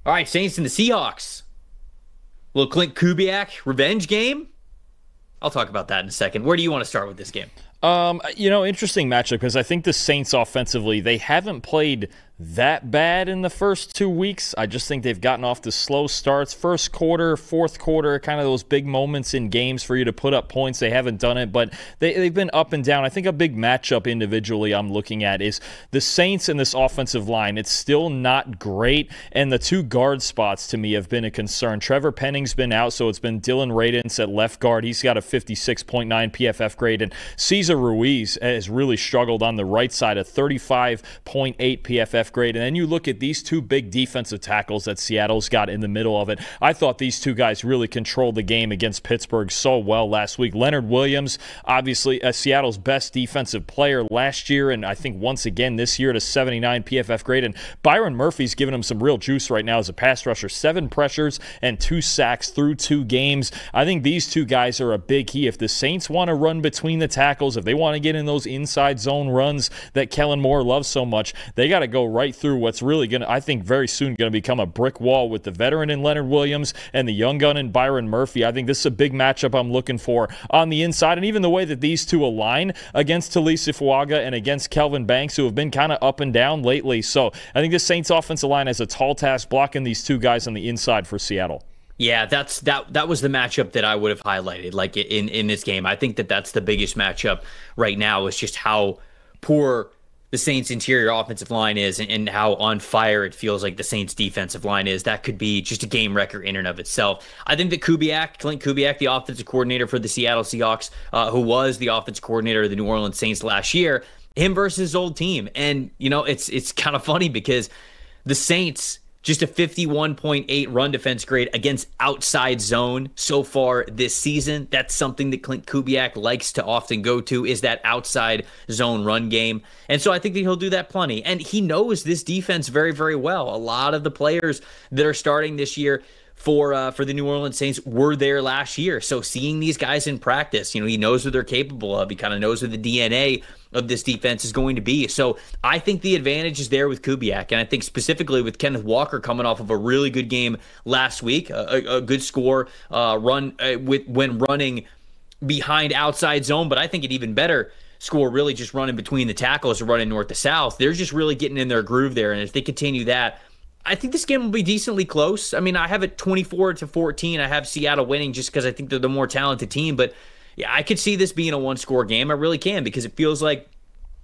All right, Saints and the Seahawks. Little Clint Kubiak revenge game. I'll talk about that in a second. Where do you want to start with this game? Interesting matchup because I think the Saints offensively, they haven't played that bad in the first 2 weeks. I just think they've gotten off to slow starts. First quarter, fourth quarter, kind of those big moments in games for you to put up points. They haven't done it, but they've been up and down. I think a big matchup individually I'm looking at is the Saints and this offensive line. It's still not great, and the two guard spots to me have been a concern. Trevor Penning's been out, so it's been Dylan Radins at left guard. He's got a 56.9 PFF grade, and Cesar Ruiz has really struggled on the right side, a 35.8 PFF grade. And then you look at these two big defensive tackles that Seattle's got in the middle of it. I thought these two guys really controlled the game against Pittsburgh so well last week. Leonard Williams, obviously Seattle's best defensive player last year, and I think once again this year at a 79 PFF grade. And Byron Murphy's giving him some real juice right now as a pass rusher. 7 pressures and 2 sacks through 2 games. I think these two guys are a big key. If the Saints want to run between the tackles, if they want to get in those inside zone runs that Kellen Moore loves so much, they got to go right through what's really going to, I think, very soon going to become a brick wall with the veteran in Leonard Williams and the young gun in Byron Murphy. I think this is a big matchup I'm looking for on the inside, and even the way that these two align against Talisa Fuaga and against Kelvin Banks, who have been kind of up and down lately. So I think the Saints offensive line has a tall task blocking these two guys on the inside for Seattle. Yeah, that was the matchup that I would have highlighted, like in this game. I think that's the biggest matchup right now, is just how poor the Saints interior offensive line is and how on fire it feels like the Saints defensive line is. That could be just a game wrecker in and of itself. I think that Clint Kubiak, the offensive coordinator for the Seattle Seahawks, who was the offensive coordinator of the New Orleans Saints last year, him versus his old team. And, it's kind of funny because the Saints, just a 51.8 run defense grade against outside zone so far this season. That's something that Clint Kubiak likes to often go to, is that outside zone run game. And so I think that he'll do that plenty. And he knows this defense very, very well. A lot of the players that are starting this year for the New Orleans Saints were there last year. So seeing these guys in practice, he knows what they're capable of. He kind of knows what the DNA of this defense is going to be. So I think the advantage is there with Kubiak, and I think specifically with Kenneth Walker coming off of a really good game last week, a good score when running behind outside zone, but I think an even better score really just running between the tackles or running north to south. They're just really getting in their groove there, and if they continue that, I think this game will be decently close. I mean, I have it 24-14. I have Seattle winning just because I think they're the more talented team. But yeah, I could see this being a one-score game. I really can, because it feels like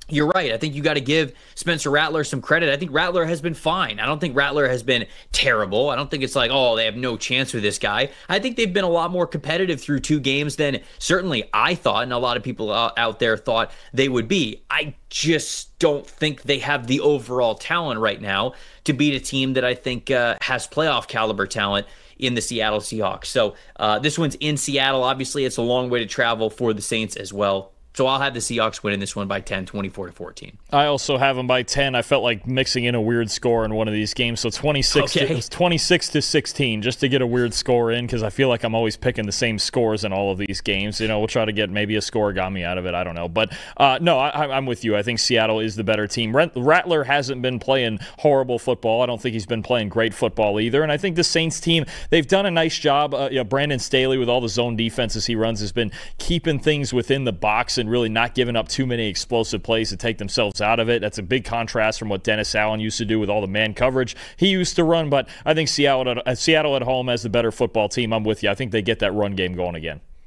you're right. I think you got to give Spencer Rattler some credit. I think Rattler has been fine. I don't think Rattler has been terrible. I don't think it's like, oh, they have no chance with this guy. I think they've been a lot more competitive through 2 games than certainly I thought, and a lot of people out there thought they would be. I just don't think they have the overall talent right now to beat a team that I think has playoff caliber talent in the Seattle Seahawks. So this one's in Seattle. Obviously, it's a long way to travel for the Saints as well. So I'll have the Seahawks winning this one by 10, 24-14. I also have them by 10. I felt like mixing in a weird score in one of these games. So 26-16, just to get a weird score in, because I feel like I'm always picking the same scores in all of these games. We'll try to get maybe a scoregami out of it. I don't know. But no, I'm with you. I think Seattle is the better team. Rattler hasn't been playing horrible football. I don't think he's been playing great football either. And I think the Saints team, they've done a nice job. Brandon Staley, with all the zone defenses he runs, has been keeping things within the box and really not giving up too many explosive plays to take themselves out of it. That's a big contrast from what Dennis Allen used to do with all the man coverage he used to run. But I think Seattle at home has the better football team. I'm with you. I think they get that run game going again.